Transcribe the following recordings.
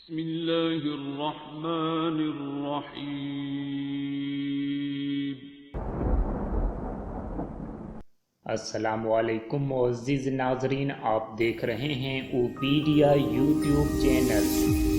بسم اللہ الرحمن الرحیم۔ السلام علیکم معزز ناظرین، آپ دیکھ رہے ہیں اوپیڈیا یوٹیوب چینل۔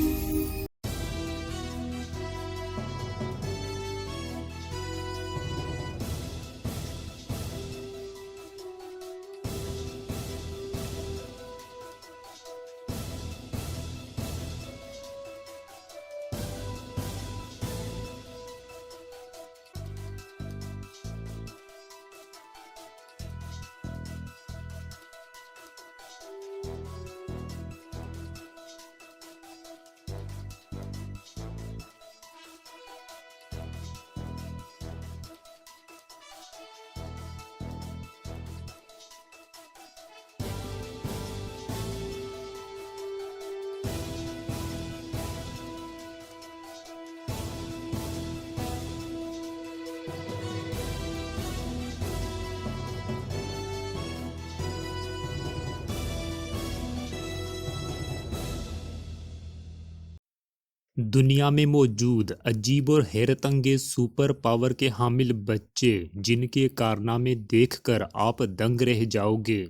دنیا میں موجود عجیب اور حیرت انگیز سپر پاور کے حامل بچے جن کے کارنامے دیکھ کر آپ دنگ رہ جاؤ گے۔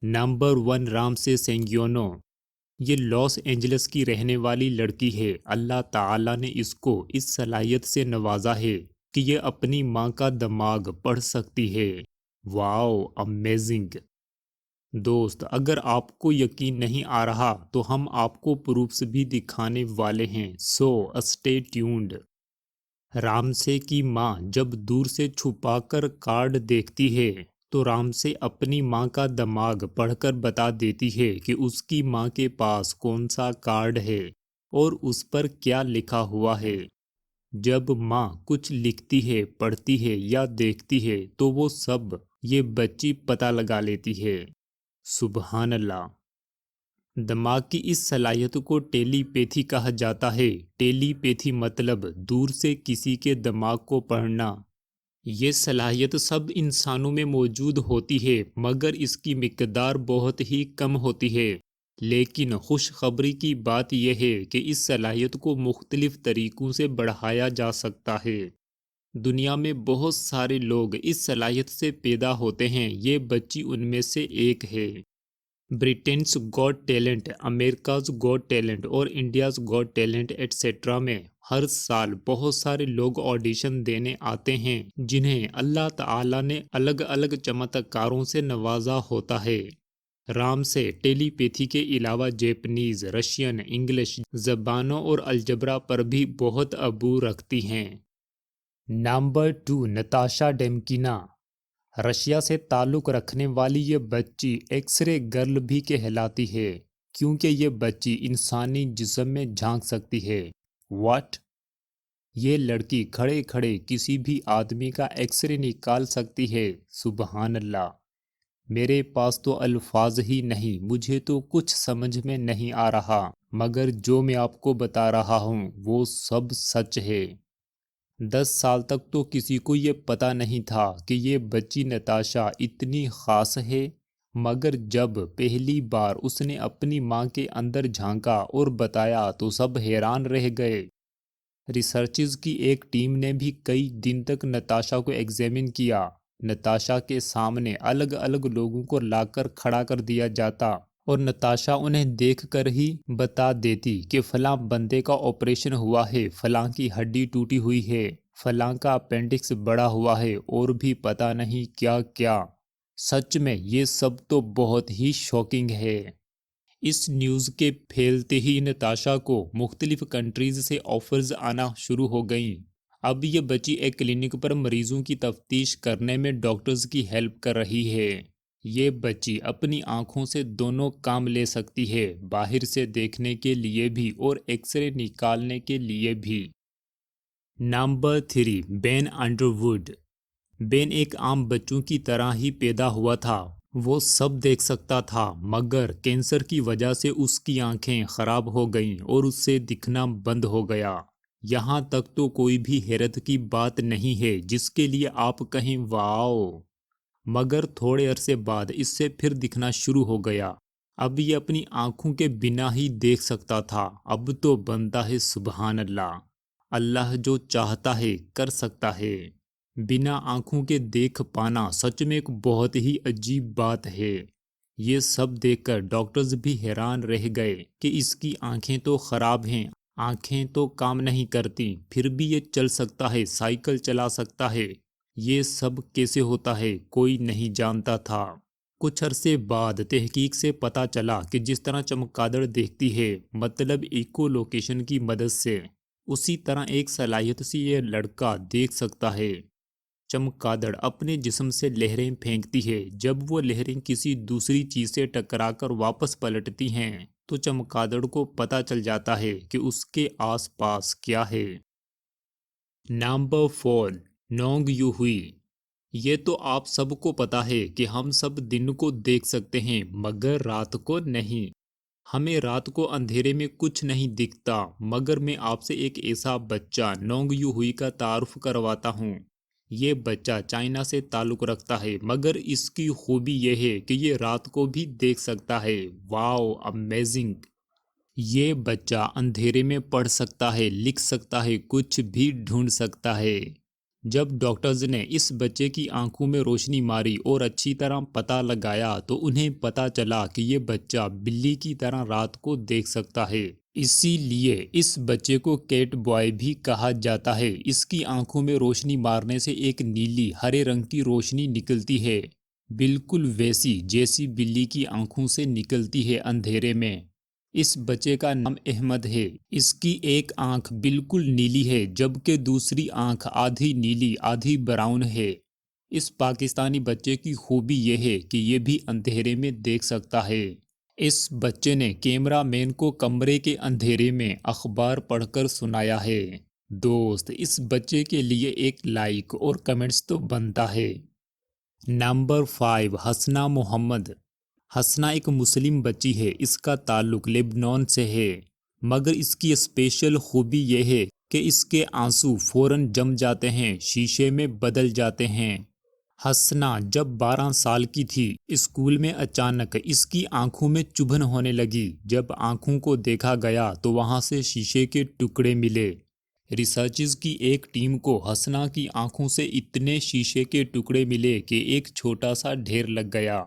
نمبر 1، رامسے سینگیونو۔ یہ لاس اینجلس کی رہنے والی لڑکی ہے۔ اللہ تعالیٰ نے اس کو اس صلاحیت سے نوازا ہے کہ یہ اپنی ماں کا دماغ پڑھ سکتی ہے۔ واو، امیزنگ! دوست، اگر آپ کو یقین نہیں آ رہا تو ہم آپ کو پروفس بھی دکھانے والے ہیں، سو اسٹے ٹیونڈ۔ رامسے کی ماں جب دور سے چھپا کر کارڈ دیکھتی ہے تو رامسے اپنی ماں کا دماغ پڑھ کر بتا دیتی ہے کہ اس کی ماں کے پاس کون سا کارڈ ہے اور اس پر کیا لکھا ہوا ہے۔ جب ماں کچھ لکھتی ہے، پڑھتی ہے یا دیکھتی ہے تو وہ سب یہ بچی پتہ لگا لیتی ہے۔ سبحان اللہ! دماغ کی اس صلاحیت کو ٹیلی پیتھی کہا جاتا ہے۔ ٹیلی پیتھی مطلب دور سے کسی کے دماغ کو پڑھنا۔ یہ صلاحیت سب انسانوں میں موجود ہوتی ہے مگر اس کی مقدار بہت ہی کم ہوتی ہے۔ لیکن خوشخبری کی بات یہ ہے کہ اس صلاحیت کو مختلف طریقوں سے بڑھایا جا سکتا ہے۔ دنیا میں بہت سارے لوگ اس صلاحیت سے پیدا ہوتے ہیں، یہ بچی ان میں سے ایک ہے۔ Britain's got talent, America's got talent اور انڈیاز گاٹ ٹیلنٹ ایٹسٹرا میں ہر سال بہت سارے لوگ آڈیشن دینے آتے ہیں جنہیں اللہ تعالیٰ نے الگ الگ چمتکاروں سے نوازا ہوتا ہے۔ رامسے ٹیلی پیتھی کے علاوہ جیپنیز، رشین، انگلش زبانوں اور الجبرا پر بھی بہت ابو رکھتی ہیں۔ نمبر 2، نتاشا ڈیمکینا۔ رشیا سے تعلق رکھنے والی یہ بچی ایکس رے گرل بھی کہلاتی ہے کیونکہ یہ بچی انسانی جسم میں جھانک سکتی ہے۔ واٹ؟ یہ لڑکی کھڑے کھڑے کسی بھی آدمی کا ایکس رے نکال سکتی ہے۔ سبحان اللہ! میرے پاس تو الفاظ ہی نہیں، مجھے تو کچھ سمجھ میں نہیں آ رہا، مگر جو میں آپ کو بتا رہا ہوں وہ سب سچ ہے۔ 10 سال تک تو کسی کو یہ پتہ نہیں تھا کہ یہ بچی نتاشا اتنی خاص ہے، مگر جب پہلی بار اس نے اپنی ماں کے اندر جھانکا اور بتایا تو سب حیران رہ گئے۔ ریسرچرز کی ایک ٹیم نے بھی کئی دن تک نتاشا کو ایگزامن کیا۔ نتاشا کے سامنے الگ الگ لوگوں کو لا کر کھڑا کر دیا جاتا اور نتاشا انہیں دیکھ کر ہی بتا دیتی کہ فلاں بندے کا آپریشن ہوا ہے، فلاں کی ہڈی ٹوٹی ہوئی ہے، فلاں کا اپینڈکس بڑا ہوا ہے اور بھی پتہ نہیں کیا کیا۔ سچ میں یہ سب تو بہت ہی شاکنگ ہے۔ اس نیوز کے پھیلتے ہی نتاشا کو مختلف کنٹریز سے آفرز آنا شروع ہو گئیں۔ اب یہ بچی ایک کلینک پر مریضوں کی تفتیش کرنے میں ڈاکٹرز کی ہیلپ کر رہی ہے۔ یہ بچی اپنی آنکھوں سے دونوں کام لے سکتی ہے، باہر سے دیکھنے کے لیے بھی اور ایکس رے نکالنے کے لیے بھی۔ Number 3، Ben Underwood. Ben ایک عام بچوں کی طرح ہی پیدا ہوا تھا۔ وہ سب دیکھ سکتا تھا مگر کینسر کی وجہ سے اس کی آنکھیں خراب ہو گئیں اور اس سے دکھنا بند ہو گیا۔ یہاں تک تو کوئی بھی حیرت کی بات نہیں ہے جس کے لیے آپ کہیں واؤ، مگر تھوڑے عرصے بعد اس سے پھر دکھنا شروع ہو گیا۔ اب یہ اپنی آنکھوں کے بنا ہی دیکھ سکتا تھا، اب تو بنتا ہے سبحان اللہ، اللہ جو چاہتا ہے کر سکتا ہے۔ بنا آنکھوں کے دیکھ پانا سچ میں ایک بہت ہی عجیب بات ہے۔ یہ سب دیکھ کر ڈاکٹرز بھی حیران رہ گئے کہ اس کی آنکھیں تو خراب ہیں، آنکھیں تو کام نہیں کرتی، پھر بھی یہ چل سکتا ہے، سائیکل چلا سکتا ہے، یہ سب کیسے ہوتا ہے کوئی نہیں جانتا تھا۔ کچھ عرصے بعد تحقیق سے پتہ چلا کہ جس طرح چمگادڑ دیکھتی ہے، مطلب ایکو لوکیشن کی مدد سے، اسی طرح ایک صلاحیت سے یہ لڑکا دیکھ سکتا ہے۔ چمگادڑ اپنے جسم سے لہریں پھینکتی ہے، جب وہ لہریں کسی دوسری چیز سے ٹکرا کر واپس پلٹتی ہیں تو چمگادڑ کو پتہ چل جاتا ہے کہ اس کے آس پاس کیا ہے۔ نمبر 4، نونگ یو ہوئی۔ یہ تو آپ سب کو پتا ہے کہ ہم سب دن کو دیکھ سکتے ہیں مگر رات کو نہیں۔ ہمیں رات کو اندھیرے میں کچھ نہیں دکھتا، مگر میں آپ سے ایک ایسا بچہ نونگ یو ہوئی کا تعارف کرواتا ہوں۔ یہ بچہ چائنا سے تعلق رکھتا ہے، مگر اس کی خوبی یہ ہے کہ یہ رات کو بھی دیکھ سکتا ہے۔ واو، امیزنگ! یہ بچہ اندھیرے میں پڑھ سکتا ہے، لکھ سکتا ہے، کچھ بھی ڈھونڈ سکتا ہے۔ جب ڈاکٹرز نے اس بچے کی آنکھوں میں روشنی ماری اور اچھی طرح پتہ لگایا تو انہیں پتہ چلا کہ یہ بچہ بلی کی طرح رات کو دیکھ سکتا ہے، اسی لیے اس بچے کو کیٹ بوائے بھی کہا جاتا ہے۔ اس کی آنکھوں میں روشنی مارنے سے ایک نیلی ہرے رنگ کی روشنی نکلتی ہے، بالکل ویسی جیسی بلی کی آنکھوں سے نکلتی ہے اندھیرے میں۔ اس بچے کا نام احمد ہے۔ اس کی ایک آنکھ بالکل نیلی ہے جبکہ دوسری آنکھ آدھی نیلی آدھی براؤن ہے۔ اس پاکستانی بچے کی خوبی یہ ہے کہ یہ بھی اندھیرے میں دیکھ سکتا ہے۔ اس بچے نے کیمرہ مین کو کمرے کے اندھیرے میں اخبار پڑھ کر سنایا ہے۔ دوست، اس بچے کے لیے ایک لائک اور کمنٹس تو بنتا ہے۔ نمبر 5، حسنہ محمد۔ حسنہ ایک مسلم بچی ہے، اس کا تعلق لبنان سے ہے، مگر اس کی اسپیشل خوبی یہ ہے کہ اس کے آنسو فوراً جم جاتے ہیں، شیشے میں بدل جاتے ہیں۔ حسنہ جب 12 سال کی تھی، اسکول میں اچانک اس کی آنکھوں میں چبھن ہونے لگی۔ جب آنکھوں کو دیکھا گیا تو وہاں سے شیشے کے ٹکڑے ملے۔ ریسرچرز کی ایک ٹیم کو حسنہ کی آنکھوں سے اتنے شیشے کے ٹکڑے ملے کہ ایک چھوٹا سا ڈھیر لگ گیا۔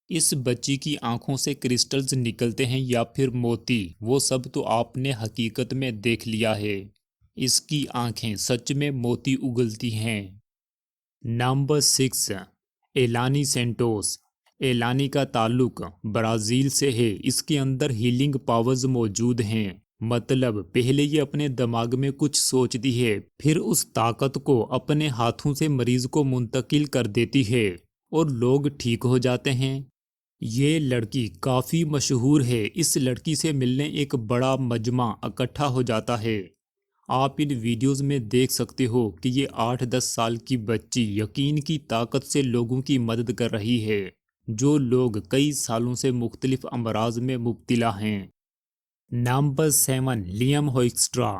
اس بچی کی آنکھوں سے کرسٹلز نکلتے ہیں یا پھر موتی، وہ سب تو آپ نے حقیقت میں دیکھ لیا ہے۔ اس کی آنکھیں سچ میں موتی اگلتی ہیں۔ Number 6، ایلانی Santos. ایلانی کا تعلق برازیل سے ہے۔ اس کے اندر ہیلنگ پاورز موجود ہیں، مطلب پہلے یہ اپنے دماغ میں کچھ سوچتی ہے، پھر اس طاقت کو اپنے ہاتھوں سے مریض کو منتقل کر دیتی ہے اور لوگ ٹھیک ہو جاتے ہیں۔ یہ لڑکی کافی مشہور ہے، اس لڑکی سے ملنے ایک بڑا مجمع اکٹھا ہو جاتا ہے۔ آپ ان ویڈیوز میں دیکھ سکتے ہو کہ یہ 8-10 سال کی بچی یقین کی طاقت سے لوگوں کی مدد کر رہی ہے، جو لوگ کئی سالوں سے مختلف امراض میں مبتلا ہیں۔ Number 7، Liam ہوئیکسٹرا۔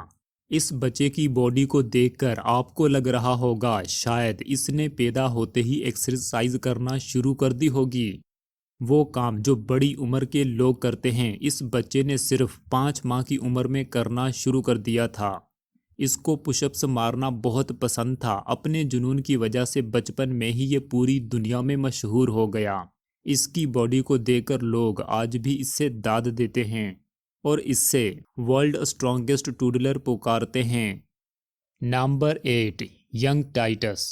اس بچے کی باڈی کو دیکھ کر آپ کو لگ رہا ہوگا شاید اس نے پیدا ہوتے ہی ایکسرسائز کرنا شروع کر دی ہوگی۔ وہ کام جو بڑی عمر کے لوگ کرتے ہیں، اس بچے نے صرف 5 ماہ کی عمر میں کرنا شروع کر دیا تھا۔ اس کو پش اپس مارنا بہت پسند تھا، اپنے جنون کی وجہ سے بچپن میں ہی یہ پوری دنیا میں مشہور ہو گیا۔ اس کی باڈی کو دیکھ کر لوگ آج بھی اس سے داد دیتے ہیں اور اس سے ورلڈ اسٹرانگسٹ ٹوڈلر پکارتے ہیں۔ Number 8، young tights.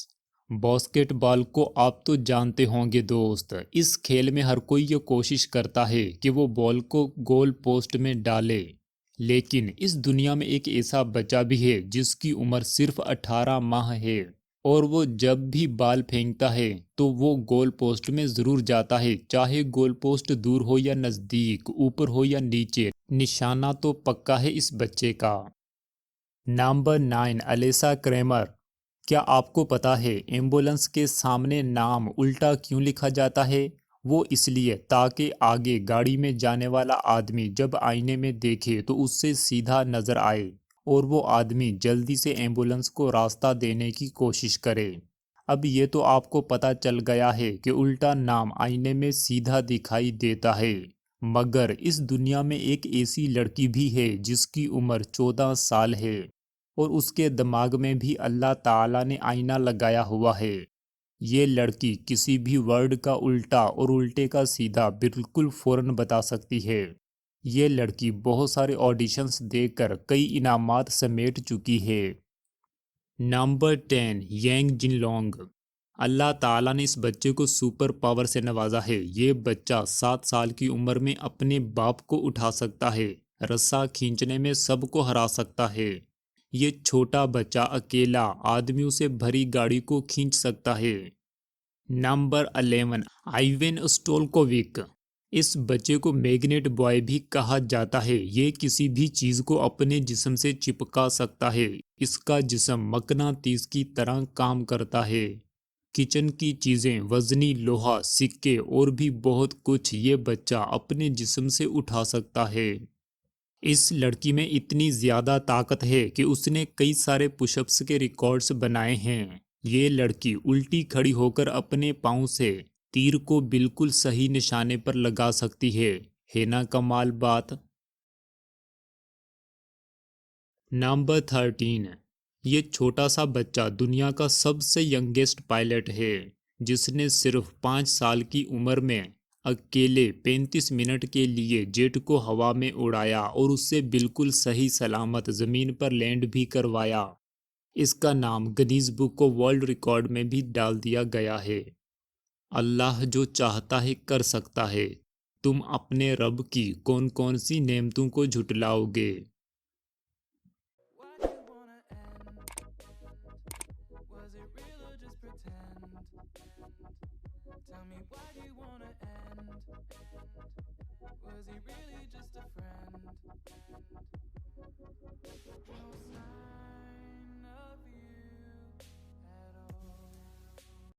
باسکٹ بال کو آپ تو جانتے ہوں گے دوست، اس کھیل میں ہر کوئی یہ کوشش کرتا ہے کہ وہ بال کو گول پوسٹ میں ڈالے، لیکن اس دنیا میں ایک ایسا بچہ بھی ہے جس کی عمر صرف 18 ماہ ہے، اور وہ جب بھی بال پھینکتا ہے تو وہ گول پوسٹ میں ضرور جاتا ہے، چاہے گول پوسٹ دور ہو یا نزدیک، اوپر ہو یا نیچے، نشانہ تو پکا ہے اس بچے کا۔ Number 9، Alyssa Kramer. کیا آپ کو پتا ہے ایمبولنس کے سامنے نام الٹا کیوں لکھا جاتا ہے؟ وہ اس لیے تاکہ آگے گاڑی میں جانے والا آدمی جب آئینے میں دیکھے تو اس سے سیدھا نظر آئے اور وہ آدمی جلدی سے ایمبولنس کو راستہ دینے کی کوشش کرے۔ اب یہ تو آپ کو پتہ چل گیا ہے کہ الٹا نام آئینے میں سیدھا دکھائی دیتا ہے، مگر اس دنیا میں ایک ایسی لڑکی بھی ہے جس کی عمر 14 سال ہے اور اس کے دماغ میں بھی اللہ تعالیٰ نے آئینہ لگایا ہوا ہے۔ یہ لڑکی کسی بھی ورڈ کا الٹا اور الٹے کا سیدھا بالکل فوراً بتا سکتی ہے۔ یہ لڑکی بہت سارے آڈیشنز دے کر کئی انعامات سمیٹ چکی ہے۔ نمبر 10 ینگ جن لونگ۔ اللہ تعالیٰ نے اس بچے کو سپر پاور سے نوازا ہے۔ یہ بچہ 7 سال کی عمر میں اپنے باپ کو اٹھا سکتا ہے، رسا کھینچنے میں سب کو ہرا سکتا ہے۔ یہ چھوٹا بچہ اکیلا آدمیوں سے بھری گاڑی کو کھینچ سکتا ہے۔ نمبر 11 آئیوین اسٹولکووک۔ اس بچے کو میگنیٹ بوائے بھی کہا جاتا ہے۔ یہ کسی بھی چیز کو اپنے جسم سے چپکا سکتا ہے۔ اس کا جسم مقناطیس کی طرح کام کرتا ہے۔ کچن کی چیزیں، وزنی لوہا، سکے اور بھی بہت کچھ یہ بچہ اپنے جسم سے اٹھا سکتا ہے۔ اس لڑکی میں اتنی زیادہ طاقت ہے کہ اس نے کئی سارے پش اپس کے ریکارڈز بنائے ہیں۔ یہ لڑکی الٹی کھڑی ہو کر اپنے پاؤں سے تیر کو بالکل صحیح نشانے پر لگا سکتی ہے نا کمال بات؟ نمبر 13 یہ چھوٹا سا بچہ دنیا کا سب سے ینگیسٹ پائلٹ ہے، جس نے صرف 5 سال کی عمر میں اکیلے 35 منٹ کے لیے جیٹ کو ہوا میں اڑایا اور اس سے بالکل صحیح سلامت زمین پر لینڈ بھی کروایا۔ اس کا نام Guinness book of world record میں بھی ڈال دیا گیا ہے۔ اللہ جو چاہتا ہے کر سکتا ہے۔ تم اپنے رب کی کون کون سی نعمتوں کو جھٹلاؤ گے؟